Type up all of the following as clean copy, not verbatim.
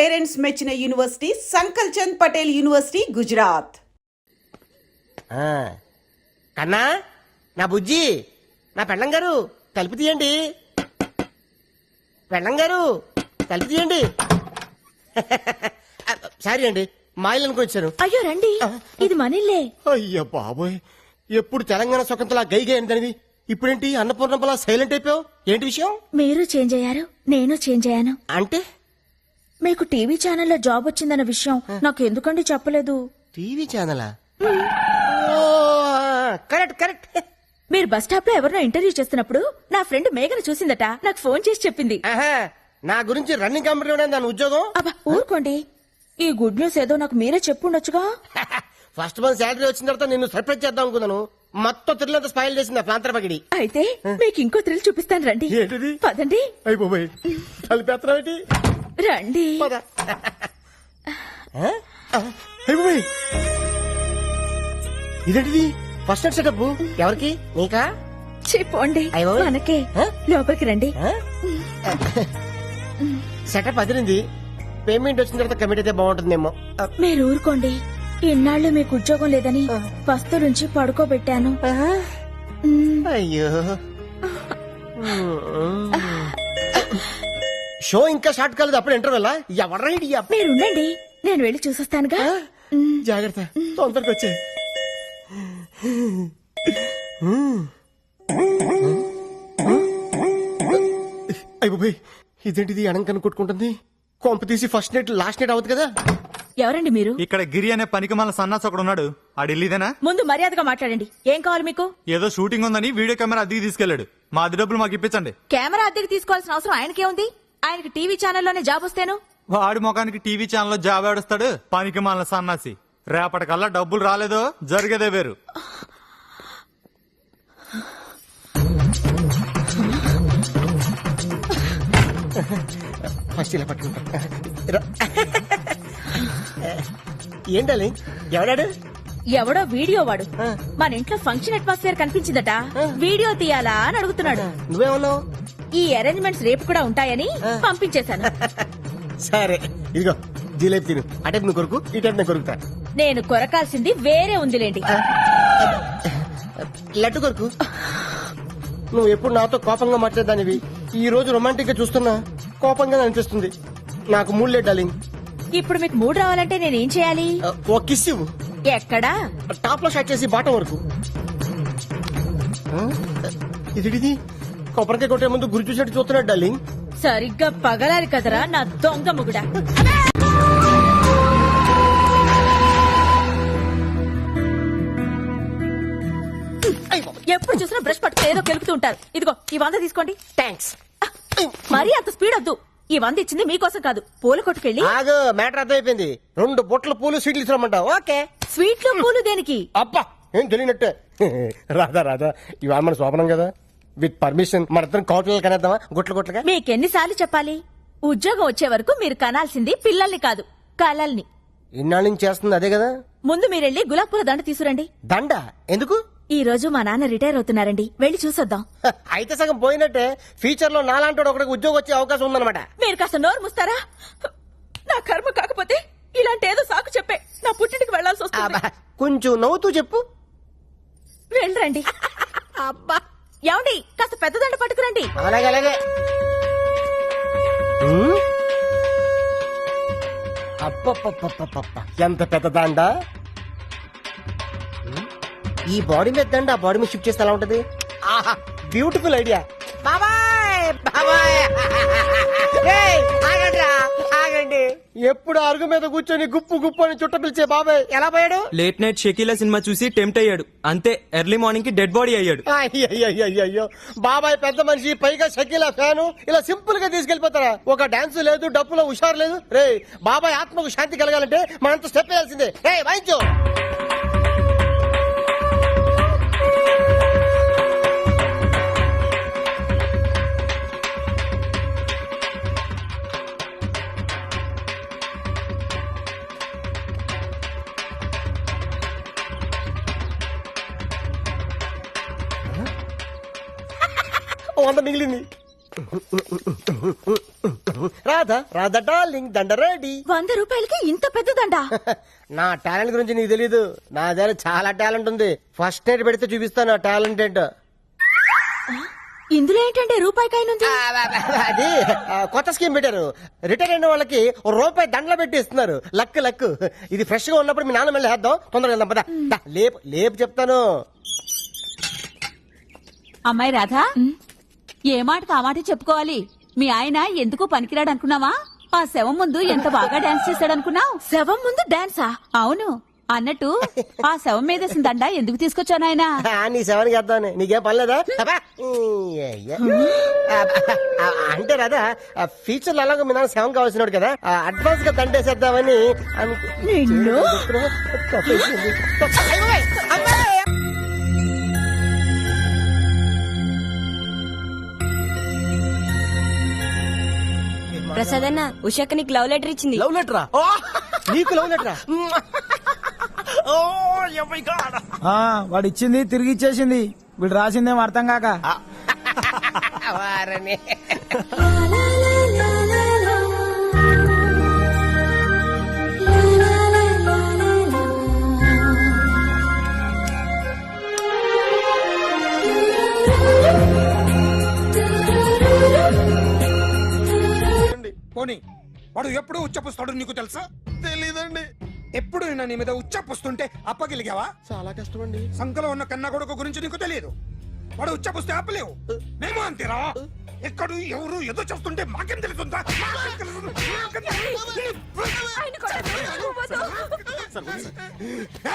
Parents మెచ్చిన university సంకల్ Chand Patel university Gujarat. కన్నా, నా బుజ్జి, నా పెళ్ళం గారు తలుపు తీయండి. పెళ్ళం గారు తలుపు తీయండి. సారీ అండి, మా ఇల్లు అనుకొచ్చాను. అయ్యో రండి, ఇది మనిల్లే. అయ్యో బాబోయ్, ఎప్పుడు తెలంగాణ స్వతంత్ర గైగా ఏంటనివి, ఇప్పుడేంటి అన్నపూర్ణంపలా సైలెంట్ అయిపోయావు? ఏంటి విషయం? మీరు చేంజ్ అయ్యారు, నేను చేంజ్ అయ్యాను. అంటే మీకు టీవీ ఛానల్లో జాబ్ వచ్చిందన్న విషయం నాకు ఎందుకండి చెప్పలేదు? టీవీ ఛానలా? Correct correct. మీరు బస్ స్టాప్ లో ఎవరినో ఇంటర్వ్యూ చేస్తున్నప్పుడు నా ఫ్రెండ్ మేఘను చూసిందట, నాకు ఫోన్ చేసి చెప్పింది. నా గురించి రన్నింగ్ కంపెనీ దాని ఉద్యోగం. అబ్బా ఊరుకోండి, ఈ గుడ్ న్యూస్ ఏదో నాకు మీరే చెప్పుండొచ్చుగా. ఫస్ట్ మంత్ శాలరీ వచ్చిన తర్వాత నిన్ను సర్ప్రైజ్ చేద్దాం అనుకున్నాను. మొత్తం త్రిల్లంతా స్పాయిల్ చేసింది ప్రాంతర పగిడి. అయితే మీకు ఇంకో థ్రిల్ చూపిస్తాను రండి. ఏంటిది? పదండి. అయిపోయి కలిపేత్తావేంటి? రండి. ఇదేంటిది? ఫస్ట్ నైట్ సెటప్ ఎవరికి? నీకా? చెప్పండి మనకే. లోపలికి రండి. సెటప్ అదిరింది. పేమెంట్ వచ్చిన తర్వాత కమిట్ అయితే బాగుంటుందేమో. మీరు ఊరుకోండి, ఇన్నాళ్ళు మీకు ఉద్యోగం లేదని పస్తు నుంచి పడుకోబెట్టాను. అయ్యో, షో ఇంకా స్టార్ట్ కాలేదు, అప్పుడు ఇంటర్వెల్. ఎవరైడి? మీరు ఉండండి, నేను వెళ్ళి చూసొస్తానుగా. జాగ్రత్త, తొందరగా వచ్చే. అయిపోయి ఇదేంటిది? అనంకను కొట్టుకుంటుంది. కొంప తీసి ఫస్ట్ నైట్ లాస్ట్ నైట్ అవుతుంది కదా. ఎవరండి మీరు? ఇక్కడ గిరి అనే పనికి మన సన్నాస్ ఒకడు ఉన్నాడు. ఆ ఢిల్లీదేనా? ముందు మర్యాదగా మాట్లాడండి. ఏం కావాలి మీకు? ఏదో షూటింగ్ ఉందని వీడియో కెమెరా అద్దెకి తీసుకెళ్లాడు. మా అద్దె డబ్బులు మాకు ఇప్పించండి. కెమెరా అద్దెకి తీసుకోవాల్సిన అవసరం ఆయనకేముంది? ఆయనకి టీవీ ఛానల్లోనే జాబ్ వస్తేను. వాడి ముఖానికి టీవీ ఛానల్లో జాబ్ ఆడుస్తాడు పనికి మన సన్నాసి. రేపటికల్లా డబ్బులు రాలేదో జరిగేదే వేరు. ఫస్ట్ ఇలా పట్టుకుంటా. ఏంటాలి? ఎవడాడు? ఎవడో వీడియో వాడు మన ఇంట్లో ఫంక్షన్ అట్మాస్ఫియర్ కనిపించిందట, వీడియో తీయాలా అని అడుగుతున్నాడు. నువ్వేమన్నావు? ఈ అరేంజ్మెంట్స్ రేపు కూడా ఉంటాయని పంపించేశాను. సరే ఇదిగో జిలేబీ తిను. అటే నువ్వు కొరుకు, ఇటే నేను కొరుకుతా. నేను కొరకాల్సింది వేరే ఉందిలేండి. లడ్డు కొరుకు. నువ్వు ఎప్పుడు నాతో కోపంగా మాట్లాడదానివి, ఈ రోజు రొమాంటిక్ గా చూస్తున్నా కోపంగా అనిపిస్తుంది. నాకు మూడ్ లేదు డార్లింగ్. ఇప్పుడు మీకు మూడ్ రావాలంటే నేనేం చేయాలి? ఓ కిస్ ఇవ్వు. ఎక్కడా? టాప్ లో షాట్ చేసి బాటం వరకు. ఇది కొబ్బరికాయ కొట్టే ముందు గురి చూసేట్టు చూస్తున్నాడు డార్లింగ్. సరిగ్గా పగలాలి కదరా నా దొంగ ముగుడా. ఎప్పుడు చూసినా బ్రష్ పట్టుకుని ఏదో కెలుకుతూ ఉంటారు. ఇదిగో ఈ 100 తీసుకోండి. థ్యాంక్స్. మరీ అంత స్పీడ్ వద్దు. ఈ 100 ఇచ్చింది మీకోసం కాదు, పూల కొట్టుకెళ్ళి. ఆగు, మ్యాటర్ అర్థమైపోయింది. 2 బొట్టల పూలు స్వీట్లు ఇస్తామంటావు? ఓకే. స్వీట్లు పూలు దేనికి? అబ్బా ఏం తెలియనట్టే. రాధా ఇవాళ మన శోభనం కదా, విత్ పర్మిషన్ మన ఇద్దరం కౌటలు కనేద్దామా? గుట్లుగా మీకెన్నిసార్లు చెప్పాలి? ఉద్యోగం వచ్చే వరకు మీరు కనాల్సింది పిల్లల్ని కాదు, కలల్ని. ఇన్నాళ్ళ నుంచి చేస్తుంది అదే కదా. ముందు మీరెళ్ళి గులాబ్ పూల దండ తీసుకురండి. దండ ఎందుకు? ఈ రోజు మా నాన్న రిటైర్ అవుతున్నారండి, వెళ్ళి చూసొద్దాం. అయితే సగం పోయినట్టే. ఫ్యూచర్ లో నాలాంటి ఒకటికి ఉద్యోగం వచ్చే అవకాశం ఉందన్నమాట. మీరు కాస్త నోరు ముస్తారా? నా కర్మ కాకపోతే ఇలాంటి ఏదో సాకు చెప్పే నా పుట్టింటికి వెళ్లాల్సి వస్తుంది. కొంచెం నవ్వుతూ చెప్పు. వెళ్ళరండి. అబ్బా ఏమండి, కాస్త పెద్ద దండ పట్టుకురండి. అలాగే అలాగే. అప్ప ఎంత పెద్ద దండ. ఈ బాడీ మీద దండ ఆ బాడీ మీద షిఫ్ట్ చేస్తే ఎలా ఉంటది? ఆహా, బ్యూటిఫుల్ ఐడియా. బాబాయ్ బాబాయ్, ఆగండి. ఎప్పుడు అరుగు మీద కూర్చొని గుప్పు గుప్పు అని చుట్ట పిలిచే బాబాయ్ ఎలా పోయాడు? లేట్ నైట్ షకీలా సినిమా చూసి టెంప్ట్ అయ్యాడు, అంతే. ఎర్లీ మార్నింగ్ కి డెడ్ బాడీ అయ్యాడు. అయ్యో బాబాయ్ పెద్ద మనిషి, పైగా షకీలా ఫ్యాను. ఇలా సింపుల్ గా తీసుకెళ్లిపోతారా? ఒక డాన్స్ లేదు, డప్పులో హుషారు లేదు. రే బాబాయ్ ఆత్మకు శాంతి కలగాలంటే మనంత స్టెప్ వేయాల్సిందే. రే వాయించు. మిగిలింది. రాధా రాధా డార్లింగ్ దండ రెడీ. 100 రూపాయలకి ఇంత పెద్దదండా? నా టాలెంట్ గురించి నీకు తెలీదు. నా దగ్గర చాలా టాలెంట్ ఉంది. ఫస్ట్ ఎయిడ్ పెడితే చూపిస్తాను నా టాలెంట్ ఏంటో. ఇందులో ఏంటంటే రూపాయికాయనుంది. అది కొత్త స్కీమ్ పెట్టారు. రిటైర్ అయిన వాళ్ళకి రూపాయి దండలు పెట్టి ఇస్తున్నారు. Luck luck. ఇది ఫ్రెష్ గా ఉన్నప్పుడు మీ నాన్న మళ్ళీ వేద్దాం. తొందరగా వెళ్దాం పద. దా, లేపు లేపు చెప్తాను. అమ్మాయి రాధా, ఏ మాటకు ఆ మాట చెప్పుకోవాలి. మీ ఆయన ఎందుకు పనికిరాడు అనుకున్నావా? ఆ శవం ముందు ఎంత బాగా డాన్స్ చేశాడనుకున్నావు? శవం ముందు డాన్సా? అవును. అన్నట్టు ఆ శవం మీదేసిన దండ ఎందుకు తీసుకొచ్చాను ఆయన? నీ శవానికి వేద్దామని. నీకేం పనిలేదా? అబ్బా. అంటే రాదా ఫ్యూచర్ లో అలాగే మీ నాన్న శవం కావాల్సినాడు కదా, అడ్వాన్స్ గా దండేసేద్దామని నిన్ను? ప్రసాద్ అన్న ఉషక్క నీకు లవ్ లెటర్ ఇచ్చింది. లవ్ లెటరా? నీకు లవ్ లెటరా? వాడు ఇచ్చింది తిరిగి ఇచ్చేసింది. వీడు రాసిందేం అర్థం కాక. వారని. పోనీ వాడు ఎప్పుడు ఉచ్చపుస్తాడు నీకు తెలుసా? తెలీదండి. ఎప్పుడు నీ మీద ఉచ్చపుస్తుంటే అప్పగలిగావా? చాలా కష్టం అండి. సంకలో ఉన్న కన్న కొడుకు గురించి నీకు తెలియదు. వాడు ఉచ్చపుస్తే ఆపలేవు. మేము అంతేరా. ఎక్కడు ఎవరు ఏదో చేస్తుంటే మాకేం తెలుస్తుందా?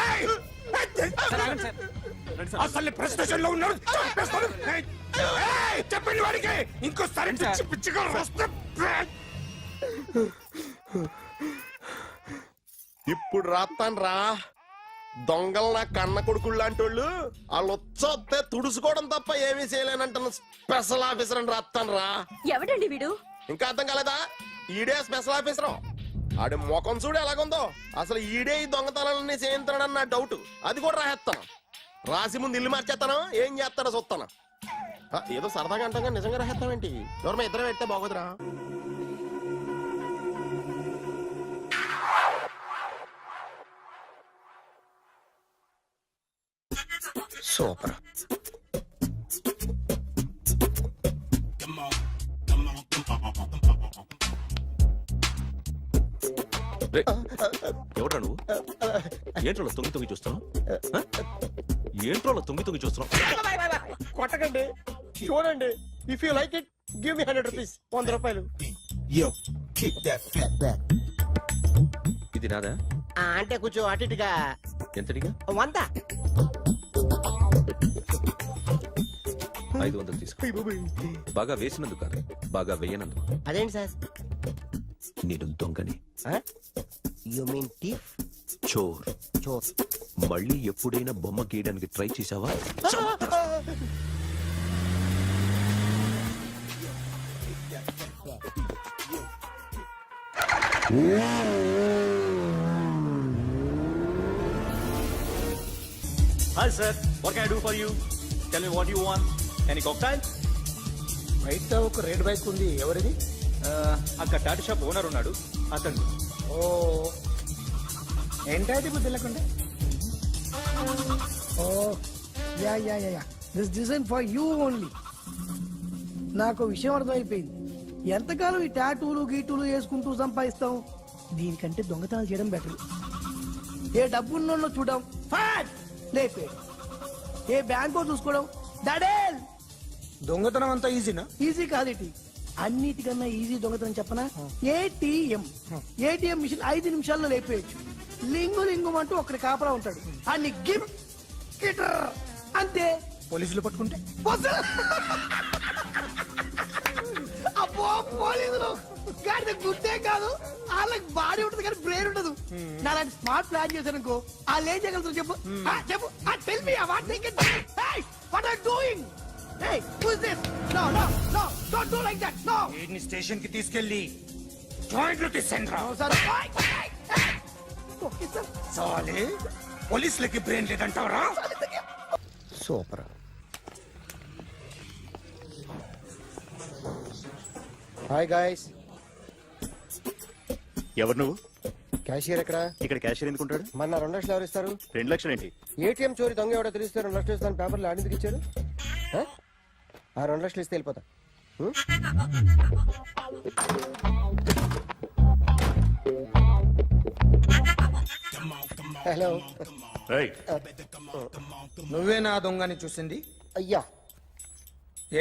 ఏయ్! అసలు ప్రెస్ స్టేషన్ లో ఉన్నాడు. చంపేస్తాను. ఏయ్! చెప్పండి వాడికి ఇంకోసారి పిచ్చి పిచ్చిగా వస్తే ఇప్పుడు రాత్తాను రా. దొంగలు నా కన్న కొడుకుళ్ళు లాంటి వాళ్ళు వాళ్ళు వచ్చొస్తే తుడుచుకోవడం తప్ప ఏమీ చేయలేనంటున్న స్పెషల్ ఆఫీసర్ అని రాత్తాను రా. ఎవడండి వీడు? ఇంకా అర్థం కాలేదా? ఈడే స్పెషల్ ఆఫీసర్. ఆడి ముఖం చూడు ఎలాగుందో. అసలు ఈడే ఈ దొంగతనాలన్నీ చేయించాడని నా డౌట్. అది కూడా రాసేస్తాను. రాసి ముందు ఇల్లు మార్చేస్తాను. ఏం చేస్తాడో చూస్తాను. ఏదో సరదాగా అంటాం నిజంగా రాసేస్తామేంటి? ఎవరు ఇద్దరం పెడితే బాగోదురా. సూపర్. ఎవడ్రా నువ్వు? ఏంట్రోలో తొంగి తొంగి చూస్తున్నావు? ఏంట్రోలో తొంగి తొంగి చూస్తున్నావు? కొట్టకండి, చూడండి. If you like it give me 100 rupees. 100 రూపాయలు. ఇది నాదా? అంటే కొంచెం అటు ఇటుగా. ఎంతడిగా? 100. 500 తీసుకో. బాగా వేసినందుకు కాదు, బాగా వేయనందుకు. అదేంటి సార్? నేను దొంగని. You mean thief? చోర్. చోర్. మళ్ళీ ఎప్పుడైనా బొమ్మ గీయడానికి ట్రై చేసావా? Hi sir, what can I do for you? Tell me what you want. Any cocktail? బయట ఒక రెడ్ బైక్ ఉంది. ఎవరిది? అక్కడ టాటా షాప్ ఓనర్ ఉన్నాడు, అతను. ఓ ఏంటది బుద్ధి లేకుండా? Oh yeah yeah yeah yeah this design for you only. నాకు విషయం అర్థమైపోయింది. ఎంతకాలం ఈ టాటూలు గీటూలు వేసుకుంటూ సంపాదిస్తాం? దీనికంటే దొంగతనాలు చేయడం బెటర్. ఏ డబ్బున్నోళ్ళు చూడడం ఫాట్ లేపే, ఏ బ్యాంకో చూసుకోవడం దడేల్. దొంగతనం అంతా ఈజీనా? ఈజీ కాదేటి, అన్నిటికన్నా ఈజీ దొంగతనం చెప్పనా? ఏటీఎం. ఏటీఎం మిషన్ 5 నిమిషాల్లో లేపేయచ్చు. లింగు లింగు అంటూ ఒకటి కాపలా ఉంటాడు. అన్ని గిమ్ గిటర్ అంతే. పోలీసులు పట్టుకుంటే అబ్బో పోలీసులు గాడి గుడ్డే కాదు, వాళ్ళకి బాడీ ఉంటుంది కానీ బ్రెయిన్ ఉండదు. నాలాంటి స్మార్ట్ ప్లాన్ చేశానుకో వాళ్ళు ఏం చేయగలుగుతారు చెప్పు? చెప్పు. Tell me what they can do. Hey what are doing? Hey who is this? No no no don't do like that. No. వీడిని స్టేషన్ కి తీసుకెళ్ళి జాయింట్ లో తీసుకురా. Sir okay sir. సాలే పోలీసులకి బ్రెయిన్ లేదంటావరా? సూపర్. Hi guys. ఎవరు నువ్వు? క్యాషియర్ ఎక్కడ? ఇక్కడ క్యాషియర్ ఎందుకుంటాడు? మన 2 లక్షలు ఎవరు ఇస్తారు? 2 లక్షలు ఏంటి? ఏటీఎం చోరీ దొంగ ఎవడో తెలిస్తే 2 లక్షలు ఇస్తాను పేపర్లు ఆడిందుకు ఇచ్చాడు. ఆ 2 లక్షలు ఇస్తే వెళ్ళిపోతా. హలో. రైట్. నువ్వే నా దొంగని చూసింది? అయ్యా,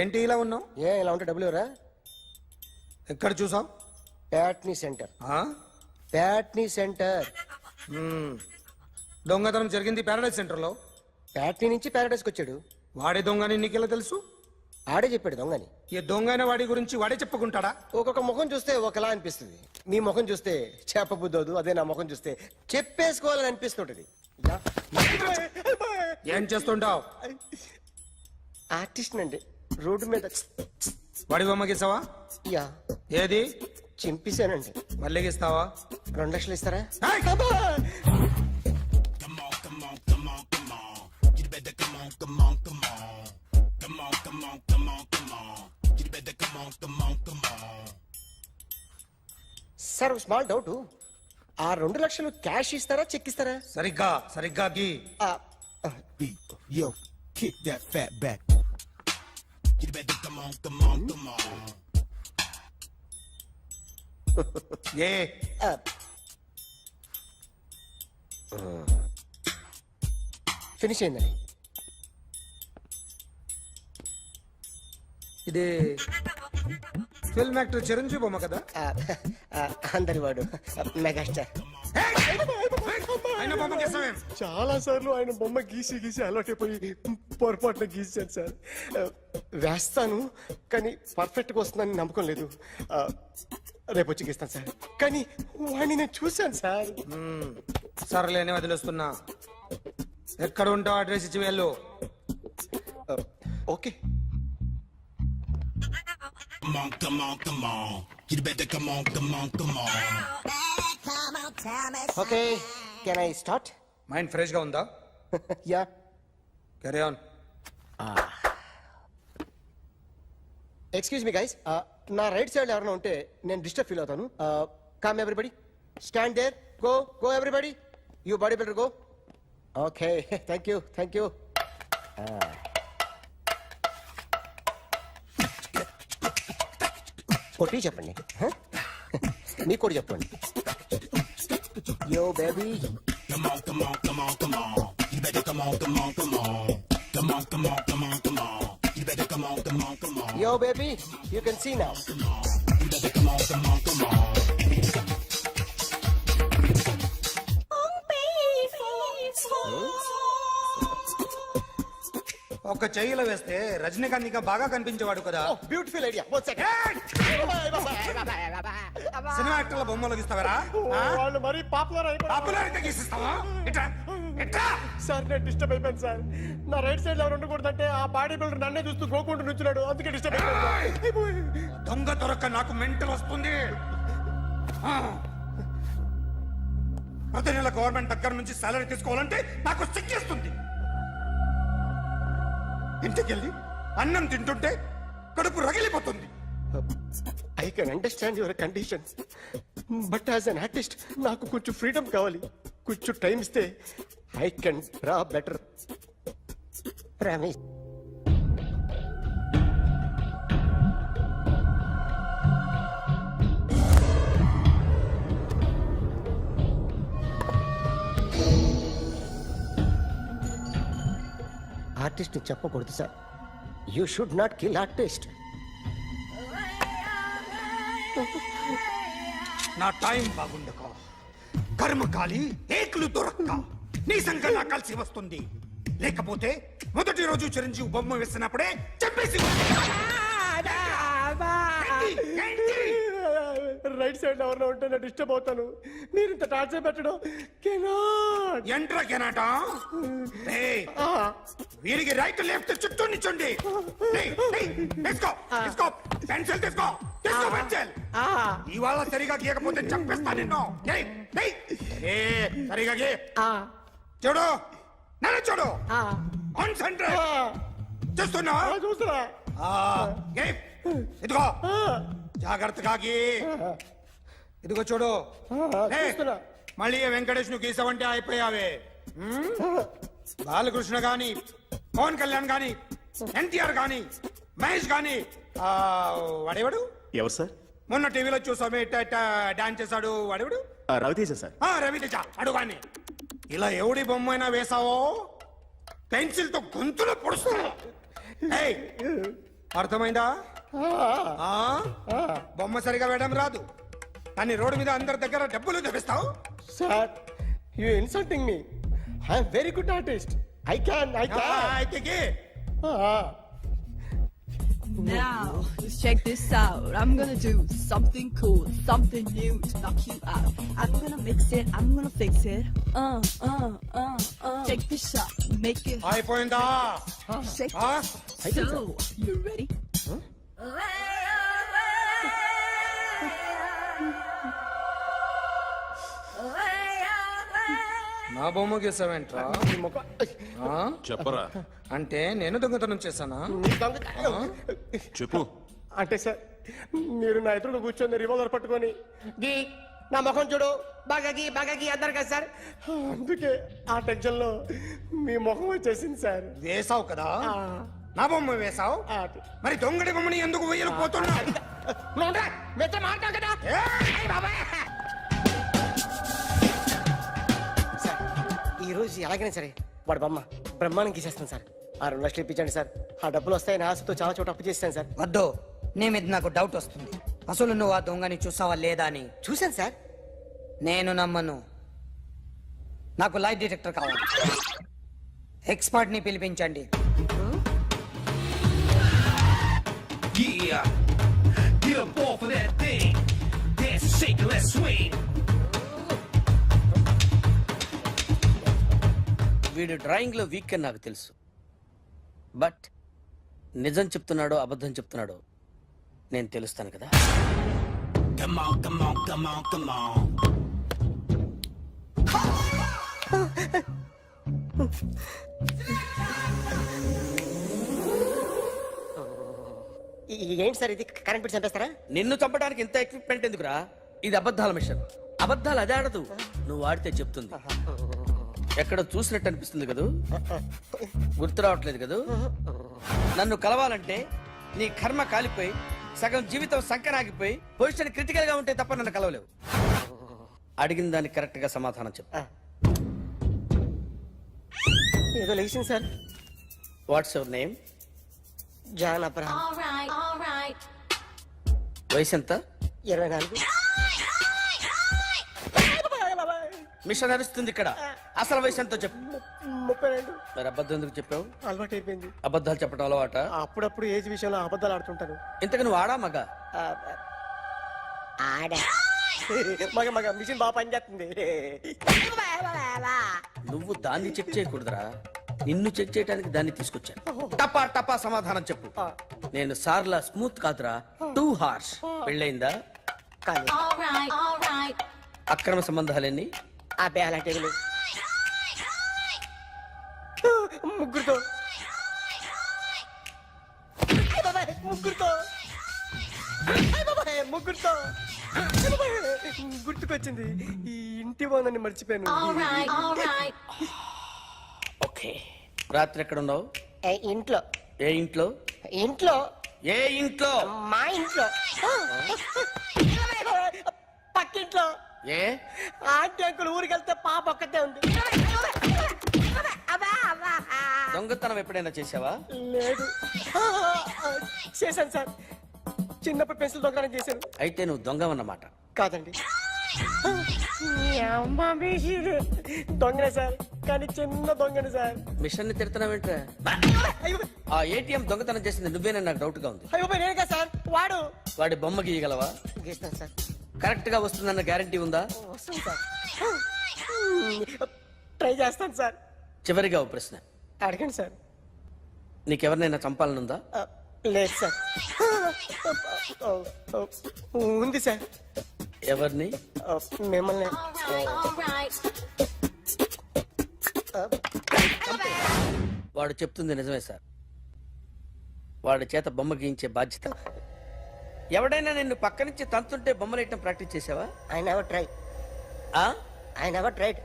ఏంటి ఇలా ఉన్నావు? ఇలా ఉంటే డబ్బులు ఎవరా? ఎక్కడ చూసావు? ప్యాట్నీ సెంటర్. ప్యాట్నీ సెంటర్. దొంగతనం జరిగింది ప్యారడైజ్ సెంటర్ లో. ప్యాట్నీ నుంచి ప్యారడైస్కి వచ్చాడు. వాడే దొంగని నీకెలా తెలుసు? ఆడే చెప్పాడు దొంగని. ఈ దొంగైన వాడి గురించి వాడే చెప్పుకుంటాడా? ఒక్కొక్క ముఖం చూస్తే ఒకలా అనిపిస్తుంది. మీ ముఖం చూస్తే చెప్పబుద్దోదు, అదే నా ముఖం చూస్తే చెప్పేసుకోవాలని అనిపిస్తుంటది. ఏం చేస్తుంటావు? ఆర్టిస్ట్ అండి. రోడ్డు మీద వాడి బొమ్మ గీసావా? యా, ఏది? చింపేశానండి. మళ్ళీ గీస్తావా? 2 లక్షలు ఇస్తారా? Sir, small doubt. ఆ 2 లక్షలు క్యాష్ ఇస్తారా, చెక్ ఇస్తారా? సరిగ్గా సరిగ్గా గీ. ఏ ఫినిష్ అయిందండి. ఇది ఫిల్మ్ యాక్టర్ చిరంజీవి బొమ్మ కదా? అందరి వాడు మెగాస్టార్. ఆయన బొమ్మ గీసావేం? చాలా సార్లు ఆయన బొమ్మ గీసి గీసి అలవాటైపోయి పొరపాటున గీసాను సార్. వేస్తాను, కానీ పర్ఫెక్ట్ గా వస్తుందని నమ్మకం లేదు. రేపు వచ్చి గీస్తాను సార్. కానీ వాడిని నేను చూశాను సార్. సర్లేని వదిలేస్తున్నా. ఎక్కడ ఉంటావు అడ్రస్ ఇచ్చి వెళ్ళు. Okay. Okay, can I start? Mind fresh గా ఉందా? Yeah. Carry on. Excuse me guys, నా రైట్ సైడ్ ఎవరైనా ఉంటే నేను డిస్టర్బ్ ఫీల్ అవుతాను. Come everybody, stand there, go go everybody, you body builder go. Okay, thank you thank you. కొట్టి చెప్పండి, మీకు కూడా చెప్పండి. Yo baby, yo baby, you can see now. ఒక చెయ్యిలో వేస్తే రజనీకాంత్ ఇంకా బాగా కనిపించేవాడు కదా. Oh, beautiful idea. One second. Cinema యాక్టర్ల బొమ్మలు గీస్తావరా? వాళ్ళు మరీ పాపులర్ అయిపోయారు. పాపులారిటీ గీసిస్తావా? ఇట్రా ఇట్రా. సార్, నేను డిస్టర్బ్ అయిపోయాను సార్. నా రైట్ సైడ్ ఎవరు ఉండకూడదంటే ఆ బాడీ బిల్డర్ నన్నే చూస్తూ గోకుంటూ నుంచున్నాడు, అందుకే డిస్టర్బ్ అయిపోయాను. దొంగ దొరక్క నాకు మెంటల్ వస్తుంది. ప్రతి నెల గవర్నమెంట్ దగ్గర నుంచి సాలరీ తీసుకోవాలంటే నాకు సిగ్గేస్తుంది. ఇంటికెళ్ళి అన్నం తింటుంటే కడుపు రగిలిపోతుంది. I can understand your condition, but as an artist నాకు కొంచెం ఫ్రీడమ్ కావాలి. కొంచెం టైం ఇస్తే I can draw better. Promise. Artist చెప్పకూడదు sir. You should not kill artist. నా టైం బాగుండక కర్మకాలి ఏకులు దొరక్క నీ సంఘం నాకు కలిసి వస్తుంది. లేకపోతే మొదటి రోజు చిరంజీవి బొమ్మ వేసినప్పుడే చెప్పేసి రైట్ సైడ్ ఎవరిలో ఉంటే నేను డిస్టర్బ్ అవుతాను. మీరు ఇంత టార్చర్ పెట్టడం కెనాట్. ఎంట్రా కెనాటా? వీరికి రైట్ లెఫ్ట్ చుట్టూ నిచ్చండి. తీసుకో తీసుకో పెన్సిల్, తీసుకో తీసుకో పెన్సిల్. ఇవాళ సరిగా గీయకపోతే చంపేస్తా నిన్ను. సరిగా గీ. చూడు, నన్ను చూడు. కాన్సంట్రేట్ చేస్తున్నా. చూస్తున్నా. ఇదిగో జాగ్రత్తగా గీ. ఇదిగో చూడు లే. చూస్తున్నా. మళ్ళీ వెంకటేష్ ను గీసావంటే అయిపోయావే. బాలకృష్ణ గాని, పవన్ కళ్యాణ్ గాని, ఎన్టీఆర్ గాని, మహేష్ గాని, వాడేవాడు ఎవరు సార్? మొన్న టీవీలో చూసామే డాన్స్ చేశాడు వాడేవాడు? రవితేజ సార్. రవితేజ అడుగాని. ఇలా ఎవడి బొమ్మ అయినా వేసావో పెన్సిల్ తో గొంతులో పొడుస్తున్నా. ఏయ్, అర్థమైందా? ఆ? బొమ్మ సరిగా వేయడం రాదు కానీ రోడ్డు మీద అందరి దగ్గర డబ్బులు తెప్పిస్తావు. Sir you insulting me. I'm very good artist. I can అయితే గీ. Now, let's check this out. I'm gonna do something cool, something new to knock you out. I'm gonna mix it, I'm gonna fix it. Check this out, make it అయిపోయిందా? shake. ఆ? So, you ready? నా బొమ్మ గీసావేంట్రా? చెప్పరా. అంటే నేను దొంగతనం చేశానా? చెప్పు. అంటే సార్ మీరు నా ఎదురు కూర్చొని రివాల్వర్ పట్టుకొని గీ నా ముఖం చూడు బాగా గీ అన్నారు కదా సార్. అందుకే ఆ టెన్షన్ లో మీ ముఖం వచ్చేసింది సార్. వేసావు కదా, నా బొమ్మ వేసావు. మరి దొంగడి బొమ్మని ఎందుకు వేయలేకపోతున్నా? సార్ ఈ రోజు ఎలాగైనా సరే వాడు బొమ్మ బ్రహ్మాండం గీసేస్తాను సార్. 6 లక్షలు ఇప్పించండి సార్. ఆ డబ్బులు వస్తాయని ఆశతో చాలా చోట అప్పు చేస్తాను సార్. వద్దు, నీ మీద నాకు డౌట్ వస్తుంది. అసలు నువ్వు ఆ దొంగని చూసావా లేదా అని. చూశాను సార్. నేను నమ్మను. నాకు లైట్ డిటెక్టర్ కావాలి. ఎక్స్పర్ట్ ని పిలిపించండి. వీడు డ్రాయింగ్ లో వీక్ అని నాకు తెలుసు. బట్ నిజం చెప్తున్నాడో అబద్ధం చెప్తున్నాడో నేను తెలుస్తాను కదా. ఏంటి సార్ ఇది? కరెంట్ బిల్ చంపేస్తారా? నిన్ను చంపడానికి ఇంత ఎక్విప్మెంట్ ఎందుకురా? ఇది అబద్ధాల మిషన్. అబద్ధాలు అదే ఆడదు, నువ్వు ఆడితే చెప్తుంది. ఎక్కడ చూసినట్టు అనిపిస్తుంది కదూ, గుర్తు రావట్లేదు కదూ. నన్ను కలవాలంటే నీ కర్మ కాలిపోయి సగం జీవితం సంకరాగిపోయి పొజిషన్ క్రిటికల్ గా ఉంటే తప్ప నన్ను కలవలేవు. అడిగిన దానికి కరెక్ట్ గా సమాధానం చెప్పు. ఏదో లేచింది sir. What's your name? John Abraham. వయసు ఎంత? 24. మిషన్ నడుస్తుంది ఇక్కడ. అసలు వయసు ఎంతో చెప్పు. 32. మరి అబద్ధం ఎందుకు చెప్పావు? అలవాటు అయిపోయింది. అబద్ధాలు చెప్పడం అలవాట? అప్పుడప్పుడు ఏజ్ విషయంలో అబద్ధాలు ఆడుతుంటాను. ఇంతకు నువ్వు ఆడా మగ? ఆడా. మగ మిషన్ బాగా పనిచేస్తుంది. నువ్వు దాన్ని చెక్ చేయకూడదురా, నిన్ను చెక్ చేయడానికి దాన్ని తీసుకొచ్చాను. టపా టపా సమాధానం చెప్పు. నేను సార్లా స్మూత్ కాదురా, టూ హార్ష్. పెళ్ళయిందా? అక్రమ సంబంధాలన్నీ? అబ్బే అలాంటి ముగ్గురుతో ముగ్గురుతో గుర్తుకొచ్చింది. ఈ ఇంటి బాగుందని మర్చిపోయాను. ఓకే. రాత్రి ఎక్కడ ఉన్నావు? ఇంట్లో. ఏ ఇంట్లో? ఇంట్లో. ఏ ఇంట్లో? మా ఇంట్లో. పక్కింట్లో. ఏ ఆంటీ అంకుల్ ఊరికి వెళ్తే పాప ఒక్కతే ఉంది. దొంగతనం ఎప్పుడైనా చేసావా? లేదు. చేశాను సార్. చిన్నప్పుడు పెన్సిల్ దొంగతనం చేశాను. అయితే నువ్వు దొంగవన్నమాట. కాదండి, దొంగనే సార్, కానీ చిన్న దొంగని సార్. మిషన్ ని తిడుతున్నావేంట్రా? ఆ ఏటీఎం దొంగతనం చేసింది నువ్వేనని నాకు డౌట్ గా ఉంది. అయ్యో నేనే సార్. వాడి బొమ్మ గీయగలవా? గీస్తాను సార్. కరెక్ట్ గా వస్తుందన్న గ్యారంటీ ఉందా? వస్తుంది సార్. ట్రై చేస్తాను సార్. చివరిగా ఓ ప్రశ్న అడగండి సార్. నీకెవరినైనా చంపాలనుందా? లేదు సార్. ఉంది సార్. ఎవరిని? మిమ్మల్ని. వాడు చెప్తుంది నిజమే సార్. వాడి చేత బొమ్మ గీయించే బాధ్యత ఎవడైనా నిన్ను పక్క నుంచి తంతుంటే బొమ్మలేయటం ప్రాక్టీస్ చేసావా? I never try. I never tried.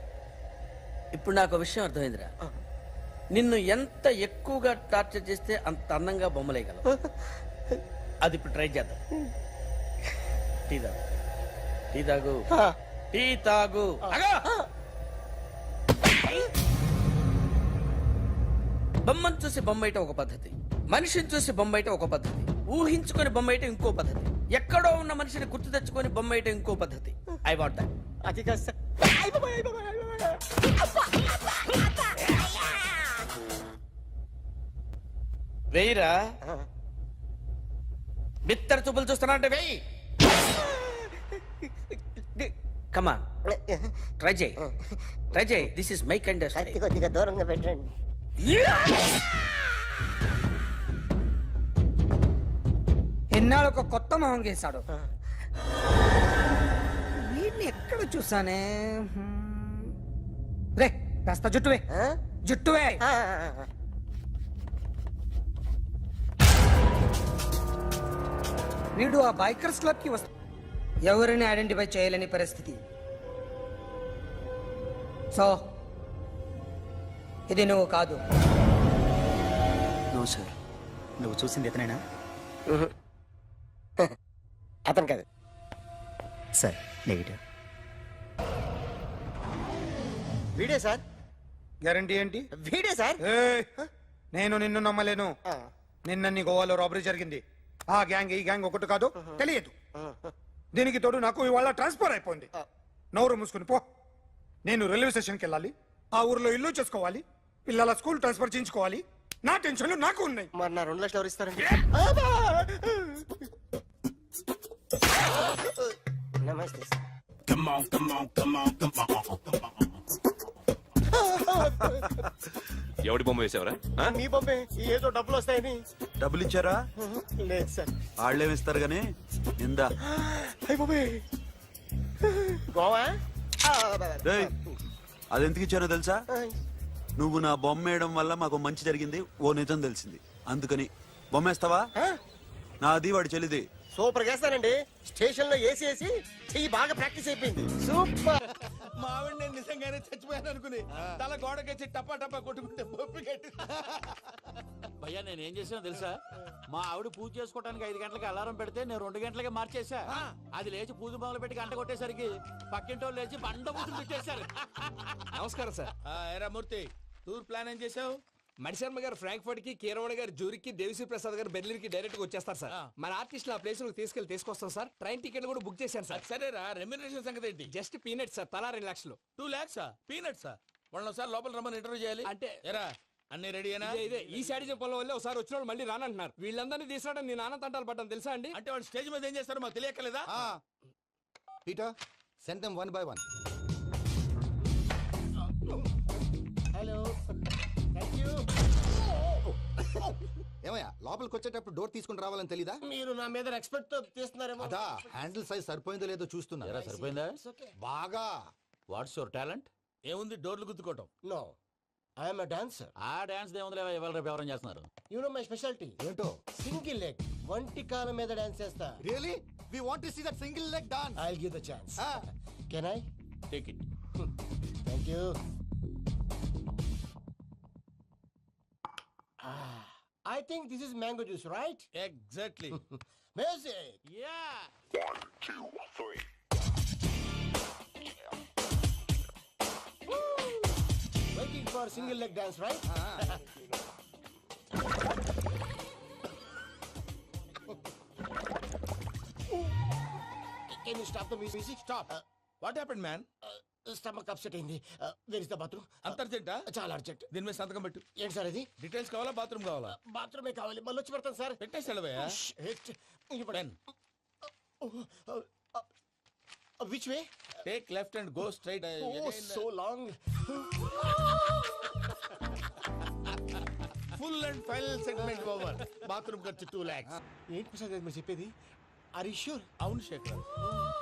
ఇప్పుడు నాకు విషయం అర్థమైందిరా. నిన్ను ఎంత ఎక్కువగా టార్చర్ చేస్తే అంత అందంగా బొమ్మలేయగలవు. అది ఇప్పుడు ట్రై చేద్దాం. టీ తాగు, టీ తాగు, టీ తాగు. అగా! బొమ్మను చూసి బొమ్మేయటం ఒక పద్ధతి, మనిషిని చూసి బొమ్మేయటం ఒక పద్ధతి, ఊహించుకొని బొమ్మేయటం ఇంకో పద్ధతి, ఎక్కడో ఉన్న మనిషిని గుర్తు తెచ్చుకొని బొమ్మేయటం ఇంకో పద్ధతి. I want that. అది కాదు సార్. వెయ్యిరా. బిత్తర చూపులు చూస్తున్నా అంటే వెయ్యి. కమా, ట్రై చేయి, ట్రై చేయి. This is my kind. కొద్దిగా దూరంగా పెట్టండి. ఎన్నాళ్ళు ఒక కొత్త మొహం గీశాడు. వీడిని ఎక్కడ చూసానే? రే కాస్త జుట్టువే, జుట్టువే. వీడు ఆ బైకర్స్ క్లబ్ కి వస్తా, ఎవరిని ఐడెంటిఫై చేయలేని పరిస్థితి. సో ఇది నువ్వు కాదు. నో సార్, నువ్వు చూసింది ఇతనేనా? అతను కాదు సార్, నెగిటివ్. వీడే సార్. గ్యారంటీ ఏంటి? వీడే సార్. నేను నిన్ను నమ్మలేను. నిన్న నీ గోవాలో రాబరీ జరిగింది. ఆ గ్యాంగ్ ఈ గ్యాంగ్ ఒకటి కాదు, తెలియదు. దీనికి తోడు నాకు ఇవాళ ట్రాన్స్ఫర్ అయిపోయింది. నోరు మూసుకుని పో. నేను రైల్వే స్టేషన్కి వెళ్ళాలి, ఆ ఊర్లో ఇల్లు చేసుకోవాలి, పిల్లల స్కూల్ ట్రాన్స్ఫర్ చేయించుకోవాలి. నా టెన్షన్లు నాకు ఉన్నాయి. మరి నా 2 లక్షలు ఎవరు ఇస్తారండి? నమస్తే సార్. ఎవడి బొమ్మ వేసావరా? మీ బొమ్మే. ఏదో డబ్బులు వస్తాయని. డబ్బులు ఇచ్చారా? లేదు సార్. వాళ్ళేమిస్తారు గానీ ఇందా. అయ్య బాబే, గోవా. అదెందుకు ఇచ్చానో తెలుసా? నువ్వు నా బొమ్మ వేయడం వల్ల మాకు మంచి జరిగింది, ఓ నిజం తెలిసింది. అందుకని బొమ్మేస్తావా? నాది వాడి చెల్లిది. సూపర్ చేస్తానండి. స్టేషన్ లో ఏసీ వేసి చెయ్యి బాగా ప్రాక్టీస్ అయిపోయింది. సూపర్. మా ఆవిడ నేను నిజంగానే చచ్చిపోయాను అనుకుని తల గోడకొచ్చి టపా టపా కొట్టుకుంటే భయ్యా నేనేం చేసానో తెలుసా? మా ఆవిడ పూజ చేసుకోవడానికి 5 గంటలకి అలారం పెడితే నేను 2 గంటలకి మార్చేసా. అది లేచి పూజ మొదలు పెట్టి గంట కొట్టేసరికి పక్కింటోళ్ళు లేచి బండ పూజలు పెట్టేశారు. నమస్కారం సార్. ఎరా మూర్తి, టూర్ ప్లాన్ ఏం చేసావు? మణిశర్మ గారు ఫ్రాంక్ఫర్ట్ కి, కీరవాణ గారు జూరిక్ కి, దేవిశ్రీ ప్రసాద్ గారు బెర్లిన్ కి డైరెక్ట్ గా వచ్చేస్తారు సార్. మన ఆర్టిస్ట్ ఆ ప్లేస్ తీసుకొస్తాం సార్. ట్రైన్ టికెట్ కూడా బుక్ చేశాను సార్. సరేరా, రెమ్యూనరేషన్ సంగతి ఏంటి? జస్ట్ పీనట్స్ సార్, తలా 2 లక్షలు. 2 lakhs పీనట్సా? వాళ్ళని ఒకసారి లోపల రమ్మని ఇంటర్వ్యూ చేయాలి. అంటే ఎరా అన్ని రెడీనా? ఇదే ఈ శాడిజం పొలం వల్ల ఒకసారి వచ్చిన వాళ్ళు మళ్ళీ రానంటున్నారు. వీళ్ళందరినీ తీసుకురావడం నేను నాన్న తంటాలు పడ్డాను తెలుసా అండి? అంటే వాళ్ళు స్టేజ్ మీద ఏం చేస్తారో మాకు తెలియక్కలేదా? Peter, send them 1 by 1. Hello, thank you. ఏమయ్యా, లోపలికి వచ్చేటప్పుడు డోర్ తీసుకుని రావాలని తెలీదా? మీరు నా మీద ఎక్స్పెక్ట్ తో తీస్తున్నారేమో. అదా హ్యాండిల్ సైజ్ సరిపోయిందో లేదో చూస్తున్నా. సరిపోయిందా? బాగా. What's your talent? ఏముంది డోర్లు గుద్దుకోవటం? No, I am a dancer. ఆ డాన్స్ దేవుందిలే, ఇవాళ రేపు ఎవరైనా చేస్తున్నారు. You know my speciality. ఏంటో? సింగిల్ లెగ్, వంటి కాలం మీద డాన్స్ చేస్తా. Really? We want to see that single leg dance. I will give the chance. Can I? Take it. Thank you. I think this is mango juice, right? Exactly. Music. Yeah. 1, 2, 3. Waiting for single leg dance, right? Can you stop the music? Stop. What happened, man? Stomach upset అయింది. Where is the bathroom? అంత అర్జెంటా? చాలా urgent. దీని మీద సంతకం పెట్టు. ఏంటి sir ఇది? Details కావాలా, బాత్రూమ్ కావాలా? బాత్రూమే కావాలి. మళ్ళీ వచ్చి పెడతాను సార్. పెట్టేసి వెళ్ళవయ్యా. Which way? Take left and go straight. Oh, so long. Full and final segment over. Bathroom ఖర్చు 2 lakhs. ఏంటి ప్రసాద్ గారు మీరు చెప్పేది? అవును శేఖర్,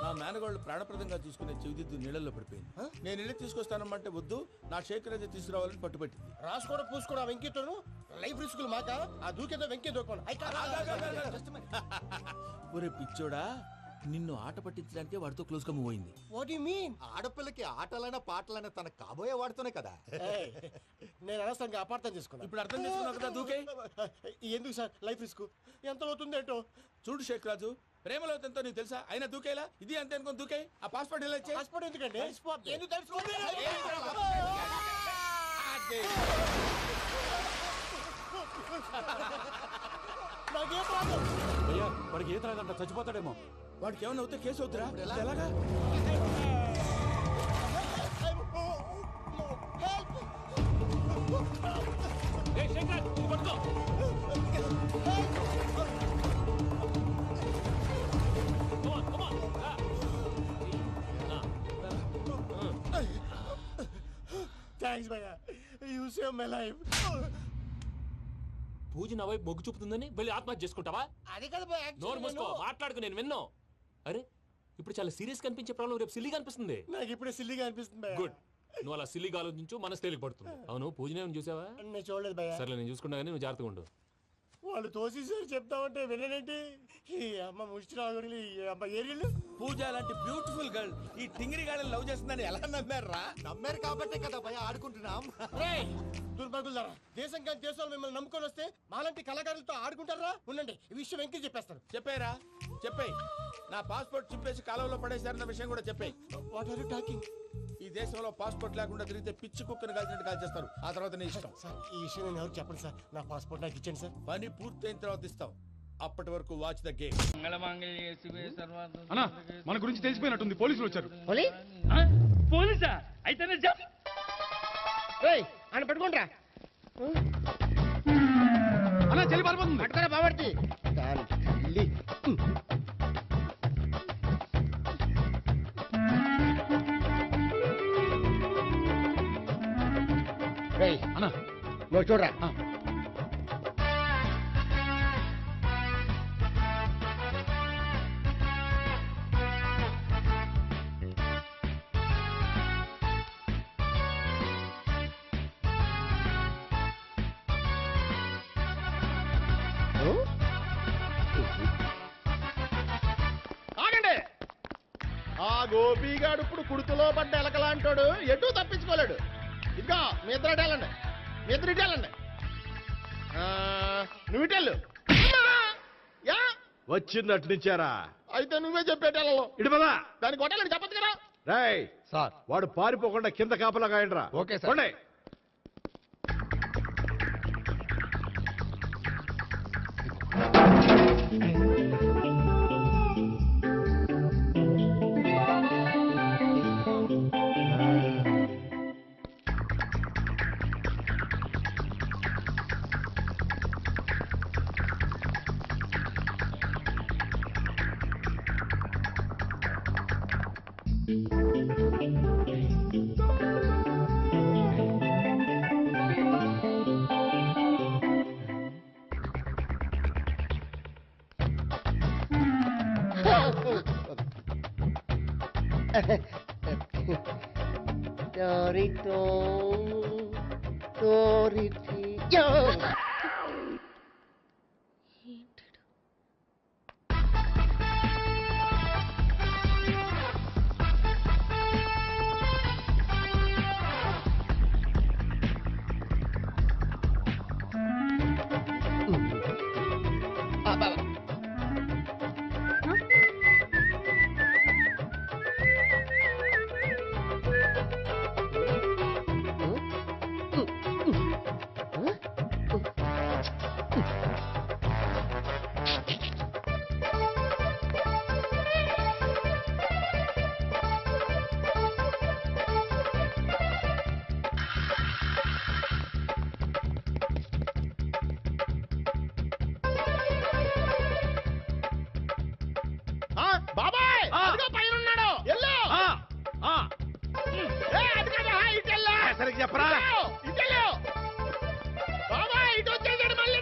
నా మేనగోళ్ళు ప్రాణప్రదంగా చూసుకునే చెవిదిద్దు నీళ్ళల్లో పడిపోయింది. నేను ఇల్లు తీసుకొస్తానమ్మంటే వద్దు, నా శేఖర్ అయితే తీసుకురావాలని పట్టుబట్టింది. రాసుకోవడం పూసుకోవడం వెంకీతోను లైఫ్ రిస్కులు మాక ఆ దూకేదో వెంకీ దూకోండి. ఒరే పిచ్చోడా, నిన్ను ఆట పట్టించడానికి వాడితో క్లోజ్ గా మూవ్ అయింది. What you mean? ఆడపిల్లకి ఆటలైనా పాటలైనా తన కాబోయే వాడుతూనే కదా. నేను అనవసరంగా అపార్థం చేసుకున్నాను. ఇప్పుడు అర్థం చేసుకున్నావు కదా, దూకే. ఎందుకు సార్ లైఫ్ రిస్క్ ఎంత అవుతుంది ఏంటో? చూడు శేఖర్ రాజు, ప్రేమలో ఎంతో నీకు తెలుసా? అయినా దూకేలా, ఇది అంతే అనుకుని దూకే. ఆ పాస్పోర్ట్ ఇలా ఇచ్చే. పాస్పోర్ట్ ఎందుకండి? ఎందుకు తెలుసుకోండి? నాకేం ప్రాబ్లం? అయ్యా వాడికి ఈత రాదంట, చచ్చిపోతాడేమో. వాడికి ఏమైనా అవుతే కేసు అవుతురా? ఎలాగా? థ్యాంక్స్ భయ్యా, యూ సేవ్ మై లైఫ్. పూజ నా వైపు మొగ్గు చూపుతుందని వెళ్ళి ఆత్మహత్య చేసుకుంటావా? అది కదా భయ్యా, నోరు మూసుకో, మాట్లాడుకు, నేను విన్నో. అరే ఇప్పుడు చాలా సీరియస్ కనిపించే ప్రాబ్లం రేపు సిల్లీగా అనిపిస్తుంది. నాకు ఇప్పుడే సిల్లీగా అనిపిస్తుంది భయ్యా. గుడ్, నువ్వు అలా సిల్లీగా ఆలోచించు, మనసు తేలిక పడుతుంది. అవును, పూజనే చూసావా? నేను చూడలేదు భయ్యా. సర్లే, నేను చూసుకుంటా కానీ నువ్వు జాగ్రత్తగా ఉండు. వాళ్ళు తోసేసారు చెప్తామంటే విననేంటి? ఈ అమ్మ ముష్టి రాగుడి అమ్మ ఏరియలు. పూజ లాంటి బ్యూటిఫుల్ గర్ల్ ఈ టింగిరి గాడిని లవ్ చేస్తుందని ఎలా నమ్మారా? నమ్మారు కాబట్టే కదా భయ ఆడుకుంటున్నాం. దుర్భగులారా, దేశం కానీ దేశాలు మిమ్మల్ని నమ్ముకొని వస్తే మాలాంటి కళాకారులతో ఆడుకుంటారా? ఉండండి, ఈ విషయం వెంకీ చెప్పేస్తాను. చెప్పారా? చెప్పేయ్. నా పాస్పోర్ట్ చింపేసి కాలువలో పడేశారన్న విషయం కూడా చెప్పేయ్. What are you talking? ఈ దేశంలో పాస్పోర్ట్ లేకుండా తిరిగితే పిచ్చి కుక్కను కాల్చినట్టు కాల్చేస్తారు. ఆ తర్వాత నీ ఇష్టం. సార్ ఈ విషయం నేను ఎవరికి చెప్పండి సార్. నా పాస్పోర్ట్ నాకు ఇచ్చేయండి సార్. పని పూర్తయిన తర్వాత ఇస్తాం. అప్పటి వరకు వాచ్ ద గేమ్. మన గురించి తెలిసిపోయినట్టుంది, పోలీసులు వచ్చారు. పోలీసా? అయితేనే ఆయన పట్టుకుంటారా? అన్నా చెల్లి పారిపోతుంది. పట్టుకోరా బాబర్తి. అన్నా నువ్వు చూడరా. ఆగండి. ఆ గోపిగాడు ఇప్పుడు కుడుతులో పడ్డ ఎలకలాంటాడు, ఎటు తప్పించుకోలేడు. ఇదిగో మీ ఇద్దరు వెళ్ళండి, మీ ఇద్దరు ఇటు వెళ్ళండి. నువ్వు ఇటు వెళ్ళు. యా వచ్చిందటు నుంచారా? అయితే నువ్వే చెప్పేటెళ్ళలో ఇటు పదా. దాన్ని కొట్టాలని చెప్పదు కదా. రేయ్ సార్, వాడు పారిపోకుండా కింద కాపలా కాయండిరా. Okay sir. బాబాయ్ పైన ఉన్నాడు. ఎల్లు. సరిగ్గా చెప్పరా? ఇటెళ్ళు బాబాయ్, ఇటు వచ్చేసాడు మళ్ళీ.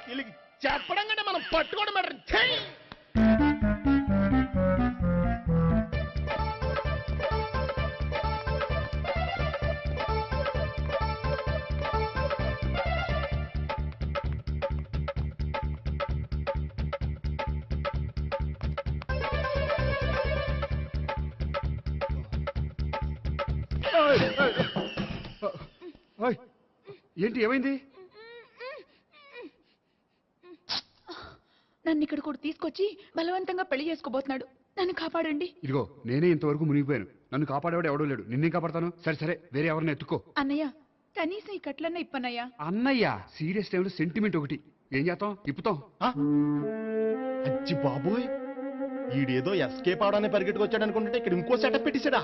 వీళ్ళకి చెప్పడం కంటే మనం పట్టుకోండి మేడం ఛీ! ఓయ్, ఏంటి ఏమైంది? నన్ను ఇక్కడ కూడా తీసుకొచ్చి బలవంతంగా పెళ్లి చేసుకోబోతున్నాడు. నన్ను కాపాడండి. ఇదిగో నేనే ఇంతవరకు మునిగిపోయాను. నన్ను కాపాడేవాడు ఎవడో లేడు. నిన్నేం కాపాడతాను? సరే సరే, వేరే ఎవరిని ఎత్తుకో. అన్నయ్య, కనీసం ఈ కట్లన్న ఇప్పన్నయ్యా. అన్నయ్య సీరియస్ టైంలో సెంటిమెంట్ ఒకటి. ఏం చేస్తాం? ఇప్పుతాం. అచ్చి బాబోయ్, ఈడేదో ఎస్కేప్ అవడానికి పరిగెట్టుకొచ్చాడు అనుకుంటే ఇక్కడ ఇంకో సెటప్ పెట్టేశాడా?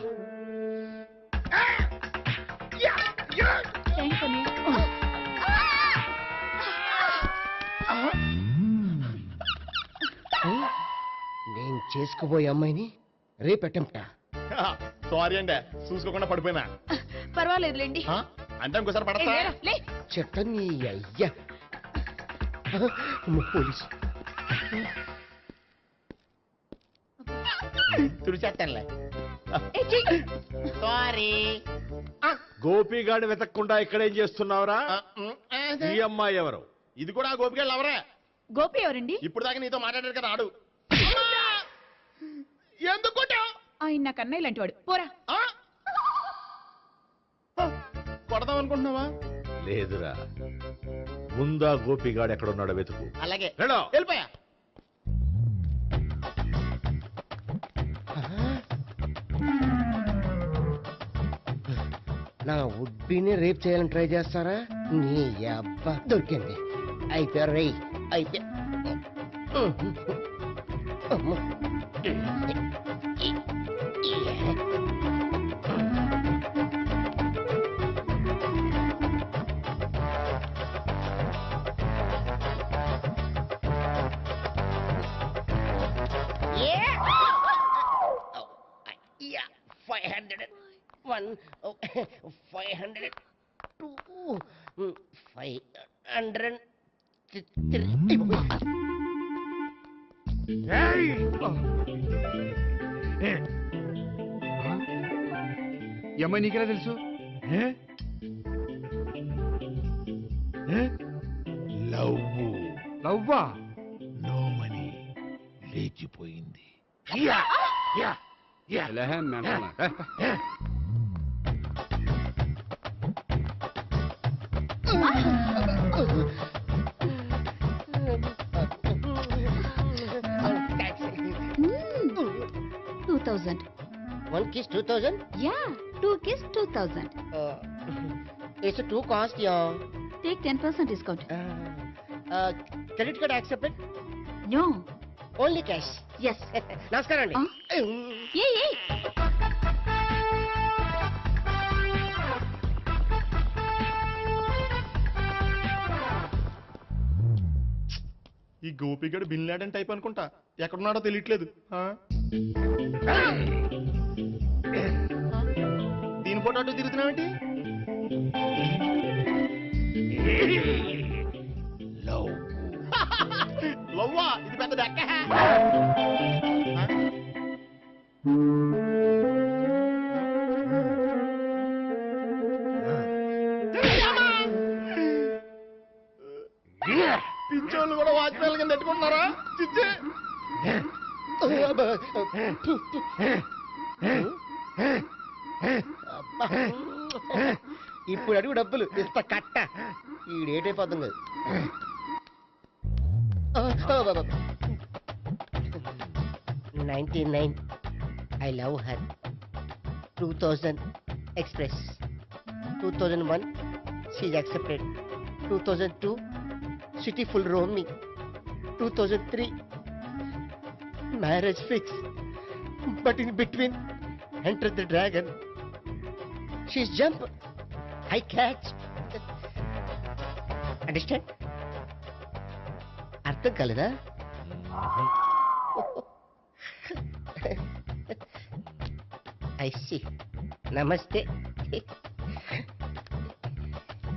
థ్యాంక్స్ అన్నయ్య. నేను చేసుకోబోయే అమ్మాయిని రేపెట్టంట. సారీ అండి, చూసుకోకుండా పడిపోయినా. పర్వాలేదులేండి. అంటే ఇంకోసారి పడతా. లే. చెట్టని అయ్యా పోలీసు తుడిచేస్తానులే. సారీ. గోపిగాడు వెతకకుండా ఇక్కడేం చేస్తున్నావురా? ఈ అమ్మాయి ఎవరు? ఇది కూడా గోపికెళ్ళి అవరా? గోపి ఎవరండి? ఇప్పుడు దాకా నీతో మాట్లాడారు కదా ఆడు. ఎందుకు కొట్టావు? ఆయన నాకు అన్నయ్య లాంటి వాడు. పోరా. కొడదాం అనుకుంటున్నావా? లేదురా, ముందా గోపిగాడు ఎక్కడున్నాడో వెతుకు. అలాగే హలో, వెళ్ళిపోయా. నా ఉడ్బీని రేప్ చేయాలని ట్రై చేస్తారా? నీ అబ్బా దొరికింది. అయిపోయారు రేయ్, అయిపోయా. ఈ అమ్మాయి నీకెలా తెలుసు? లవ్వా? నో మనీ లేచిపోయింది. One kiss 2000? Yeah, 2 kiss 2000. It's a too cost, yeah. Take 10% discount. Credit card accepted? No. Only cash. Yes. నమస్కారం అండి. Hey. ఈ గోపిగడు బిన్ లాడెన్ టైప్ అనుకుంటా. ఎక్కడున్నాడో తెలియట్లేదు. దీని ఫోటో అటు తిరుగుతున్నావేంటి? లవ్వా? ఇది పెద్ద డెక్క. పిచ్చోళ్ళు కూడా వాచ్మెన్ కింద పెట్టుకుంటున్నారా? చిచ్చే. ఇప్పుడు అడుగు డబ్బులు ఇస్తా కట్ట. ఈ డేట్ అయిపోతుంది. 99 I love her. 2000 express. 2001 she's accepted. 2002 city full roaming. 2003 marriage fix. But in between entered the dragon. She's jump. I catch. Understand? అర్థం కాలేదా? I see. Namaste.